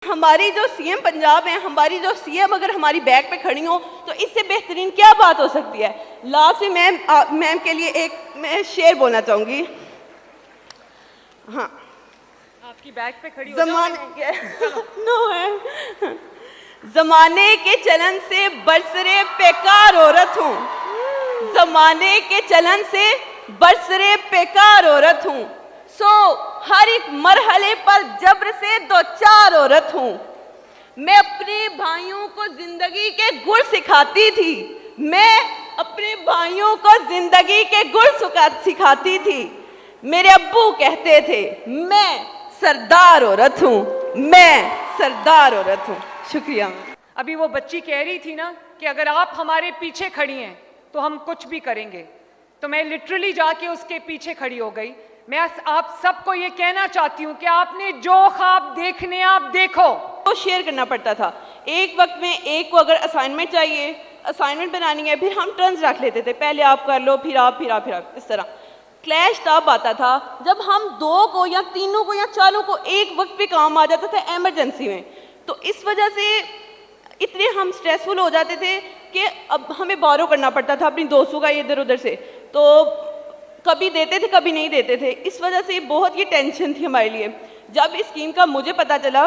हमारी जो सीएम पंजाब है, हमारी जो सीएम अगर हमारी बैक पे खड़ी हो तो इससे बेहतरीन क्या बात हो सकती है। लास्ट में मैम के लिए एक मैं शेर बोलना चाहूंगी। हाँ, आपकी बैक पे खड़ी हो नो है। जमाने के चलन से बरसरे बेकार औरत हूँ, जमाने के चलन से बरसरे बेकार औरत हूँ, सो हर एक मरहले पर जब्र से दो चार औरत हूँ। मैं अपने भाइयों को जिंदगी के गुर सिखाती थी, मैं अपने भाइयों को जिंदगी के गुर सिखाती थी। मेरे अब्बू कहते थे मैं सरदार औरत हूँ, मैं सरदार औरत हूँ। शुक्रिया। अभी वो बच्ची कह रही थी ना कि अगर आप हमारे पीछे खड़ी हैं तो हम कुछ भी करेंगे, तो मैं लिटरली जाके उसके पीछे खड़ी हो गई। मैं आप सबको ये कहना चाहती हूँ कि आपने जो ख्वाब देखने आप देखो। तो शेयर करना पड़ता था, एक वक्त में एक को अगर असाइनमेंट चाहिए, असाइनमेंट बनानी है, फिर हम टर्न्स रख लेते थे, पहले आप कर लो फिर आप फिर आप फिर आप, इस तरह। क्लैश तब आता था जब हम दो को या तीनों को या चारों को एक वक्त पे काम आ जाता था इमरजेंसी में, तो इस वजह से इतने हम स्ट्रेसफुल हो जाते थे कि अब हमें बोरो करना पड़ता था अपनी दोस्तों का इधर उधर से, तो कभी देते थे कभी नहीं देते थे। इस वजह से बहुत ये टेंशन थी हमारे लिए। जब इस स्कीम का मुझे पता चला,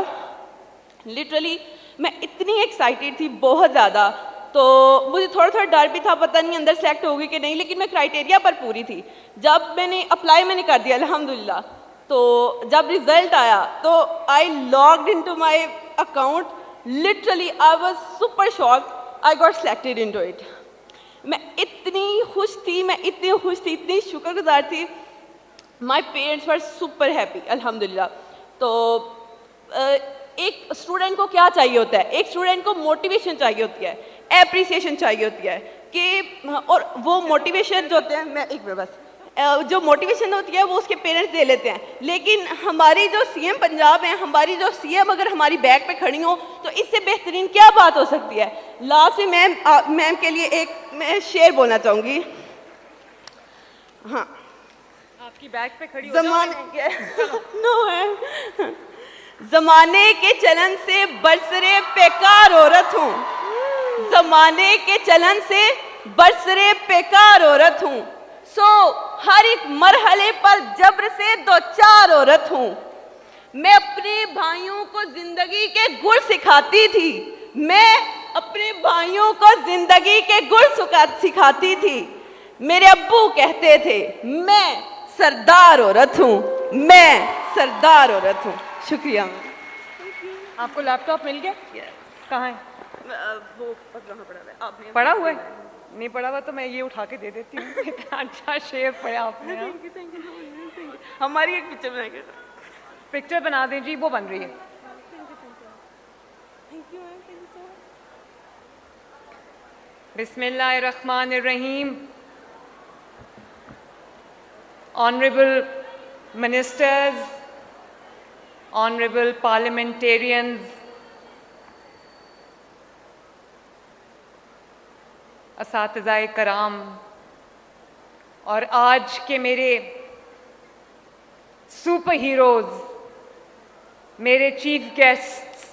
लिटरली मैं इतनी एक्साइटेड थी बहुत ज़्यादा, तो मुझे थोड़ा थोड़ा डर भी था, पता नहीं अंदर सेलेक्ट होगी कि नहीं, लेकिन मैं क्राइटेरिया पर पूरी थी। जब मैंने अप्लाई मैंने कर दिया अल्हम्दुलिल्लाह, तो जब रिजल्ट आया तो I logged into my account, literally I was super shocked, I got selected into it. मैं इतनी खुश थी, मैं इतनी खुश थी, इतनी शुक्रगुजार थी। My parents were super happy अल्हम्दुलिल्लाह। तो एक स्टूडेंट को क्या चाहिए होता है, एक स्टूडेंट को मोटिवेशन चाहिए होती है, एप्रिसिएशन चाहिए होती है कि, और वो मोटिवेशन जो होते हैं, मैं एक मिनट बस, जो मोटिवेशन होती है वो उसके पेरेंट्स दे लेते हैं, लेकिन हमारी जो सीएम पंजाब है, हमारी जो सीएम अगर हमारी बैक पे खड़ी हो तो इससे बेहतरीन क्या बात हो सकती है। लास्ट में मैम के लिए एक मैं शेर बोलना चाहूंगी। हाँ, आपकी बैक पे खड़ी हो नो है। जमाने के चलन से बरसरे बेकार औरत हूँ, जमाने के चलन से बरसरे बेकार औरत हूँ, सो हर एक मरहले पर जब्र से दो चार औरत हूँ। मैं अपने भाइयों को जिंदगी के गुर सिखाती थी, मैं अपने भाइयों को जिंदगी के गुर सिखाती थी। मेरे अब्बू कहते थे मैं सरदार औरत हूँ, मैं सरदार औरत हूँ। शुक्रिया। आपको लैपटॉप मिल गया? कहाँ है? वो आपने पढ़ा हुआ है? नहीं पढ़ा हुआ तो मैं ये उठा के दे देती हूँ। इतना अच्छा शेर पढ़ा आपने। हमारी एक पिक्चर बनाएंगे, पिक्चर बना दें जी, वो बन रही है। बिस्मिल्लाहिर्रहमानिर्रहीम। ऑनरेबल मिनिस्टर्स, ऑनरेबल पार्लियामेंटेरियंस, असातिज़ाए कराम, और आज के मेरे सुपर हीरोज, मेरे चीफ गेस्ट्स,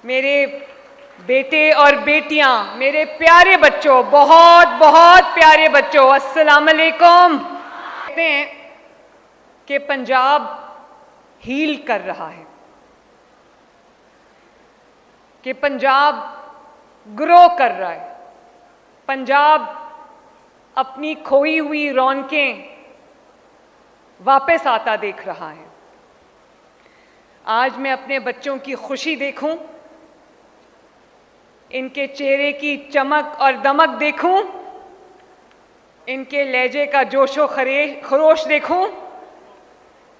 मेरे बेटे और बेटियां, मेरे प्यारे बच्चों, बहुत बहुत प्यारे बच्चों, अस्सलाम वालेकुम। कहते हैं कि पंजाब हील कर रहा है, कि पंजाब ग्रो कर रहा है, पंजाब अपनी खोई हुई रौनकें वापस आता देख रहा है। आज मैं अपने बच्चों की खुशी देखूं, इनके चेहरे की चमक और दमक देखूं, इनके लहजे का जोशो खरोश देखूं,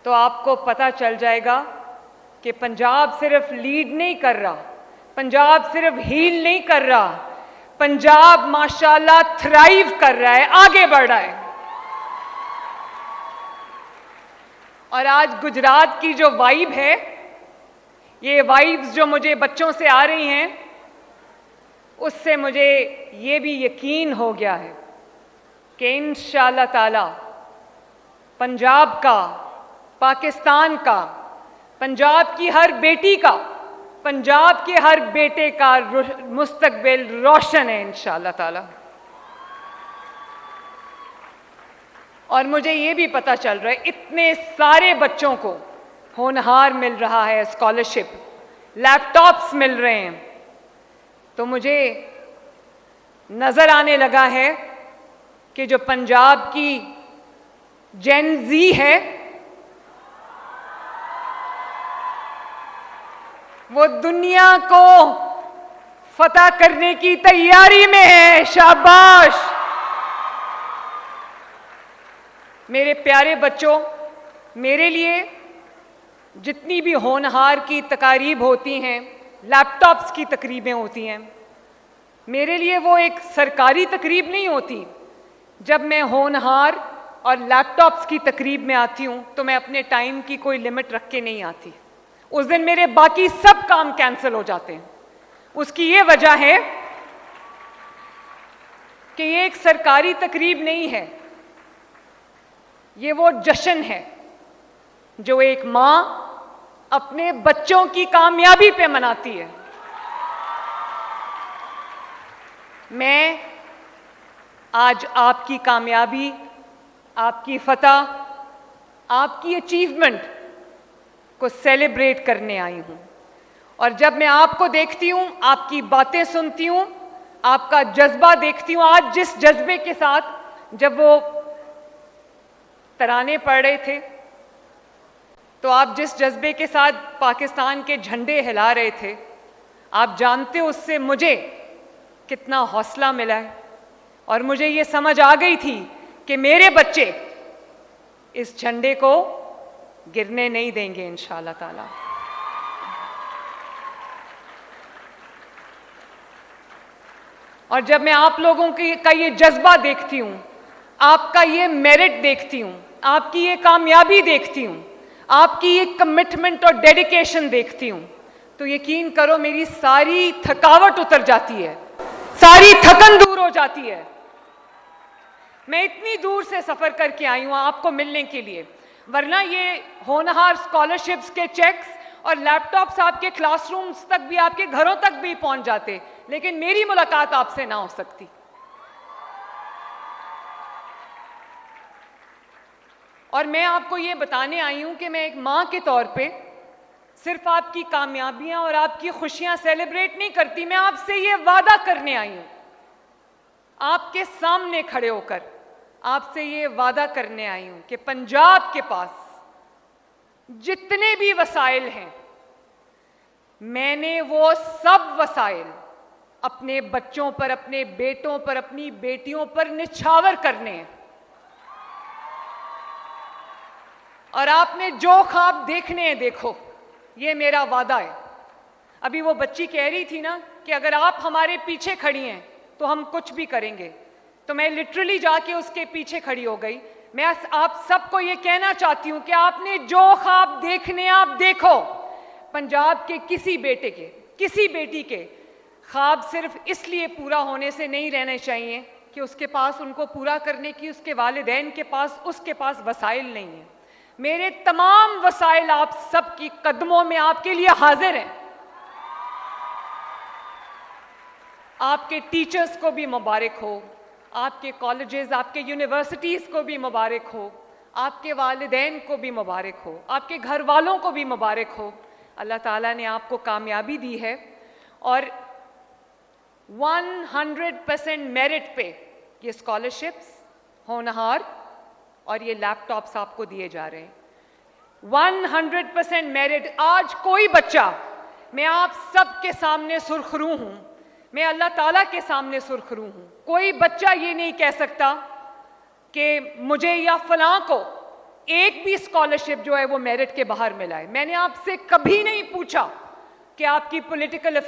तो आपको पता चल जाएगा कि पंजाब सिर्फ लीड नहीं कर रहा, पंजाब सिर्फ हील नहीं कर रहा, पंजाब माशाल्लाह थ्राइव कर रहा है, आगे बढ़ रहा है। और आज गुजरात की जो वाइब है, ये वाइब्स जो मुझे बच्चों से आ रही हैं, उससे मुझे ये भी यकीन हो गया है कि इंशाअल्लाह ताला पंजाब का, पाकिस्तान का, पंजाब की हर बेटी का, पंजाब के हर बेटे का मुस्तकबिल रोशन है इंशाअल्लाह ताला। और मुझे ये भी पता चल रहा है इतने सारे बच्चों को होनहार मिल रहा है, स्कॉलरशिप, लैपटॉप्स मिल रहे हैं, तो मुझे नजर आने लगा है कि जो पंजाब की जेन ज़ी है वो दुनिया को फतह करने की तैयारी में है। शाबाश मेरे प्यारे बच्चों, मेरे लिए जितनी भी होनहार की तकारीब होती हैं, लैपटॉप्स की तकरीबें होती हैं, मेरे लिए वो एक सरकारी तकरीब नहीं होती। जब मैं होनहार और लैपटॉप्स की तकरीब में आती हूँ तो मैं अपने टाइम की कोई लिमिट रख के नहीं आती। उस दिन मेरे बाकी सब काम कैंसिल हो जाते हैं। उसकी ये वजह है कि ये एक सरकारी तकरीब नहीं है, ये वो जश्न है जो एक मां अपने बच्चों की कामयाबी पे मनाती है। मैं आज आपकी कामयाबी, आपकी फतह, आपकी अचीवमेंट को सेलिब्रेट करने आई हूं। और जब मैं आपको देखती हूं, आपकी बातें सुनती हूं, आपका जज्बा देखती हूं, आज जिस जज्बे के साथ जब वो तराने पढ़ रहे थे, तो आप जिस जज्बे के साथ पाकिस्तान के झंडे हिला रहे थे, आप जानते हो उससे मुझे कितना हौसला मिला है। और मुझे ये समझ आ गई थी कि मेरे बच्चे इस झंडे को गिरने नहीं देंगे इंशाअल्लाह ताला। और जब मैं आप लोगों का ये जज्बा देखती हूं, आपका ये मेरिट देखती हूं, आपकी ये कामयाबी देखती हूं, आपकी ये कमिटमेंट और डेडिकेशन देखती हूं, तो यकीन करो मेरी सारी थकावट उतर जाती है, सारी थकन दूर हो जाती है। मैं इतनी दूर से सफर करके आई हूं आपको मिलने के लिए, वरना ये होनहार स्कॉलरशिप्स के चेक्स और लैपटॉप्स आपके क्लासरूम्स तक भी, आपके घरों तक भी पहुंच जाते, लेकिन मेरी मुलाकात आपसे ना हो सकती। और मैं आपको ये बताने आई हूं कि मैं एक मां के तौर पे सिर्फ आपकी कामयाबियां और आपकी खुशियां सेलिब्रेट नहीं करती, मैं आपसे ये वादा करने आई हूं, आपके सामने खड़े होकर आपसे ये वादा करने आई हूं कि पंजाब के पास जितने भी वसाइल हैं, मैंने वो सब वसाइल अपने बच्चों पर, अपने बेटों पर, अपनी बेटियों पर निछावर करने हैं। और आपने जो ख्वाब देखने हैं देखो, ये मेरा वादा है। अभी वो बच्ची कह रही थी ना कि अगर आप हमारे पीछे खड़ी हैं तो हम कुछ भी करेंगे, तो मैं लिटरली जाके उसके पीछे खड़ी हो गई। मैं आप सबको ये कहना चाहती हूं कि आपने जो ख्वाब देखने आप देखो। पंजाब के किसी बेटे के, किसी बेटी के ख्वाब सिर्फ इसलिए पूरा होने से नहीं रहने चाहिए कि उसके पास उनको पूरा करने की उसके वालिदैन के पास, उसके पास वसाइल नहीं है। मेरे तमाम वसाइल आप सबकी कदमों में आपके लिए हाजिर हैं। आपके टीचर्स को भी मुबारक हो, आपके कॉलेजेस, आपके यूनिवर्सिटीज़ को भी मुबारक हो, आपके वालिदैन को भी मुबारक हो, आपके घर वालों को भी मुबारक हो। अल्लाह ताला ने आपको कामयाबी दी है और 100% मेरिट पे ये स्कॉलरशिप्स, होनहार और ये लैपटॉप्स आपको दिए जा रहे हैं। 100% मेरिट। आज कोई बच्चा, मैं आप सब के सामने सुरखरू हूं, मैं अल्लाह ताला के सामने सुरखरू हूं, कोई बच्चा ये नहीं कह सकता कि मुझे या फलां को एक भी स्कॉलरशिप जो है वो मेरिट के बाहर मिला है। मैंने आपसे कभी नहीं पूछा कि आपकी पॉलिटिकल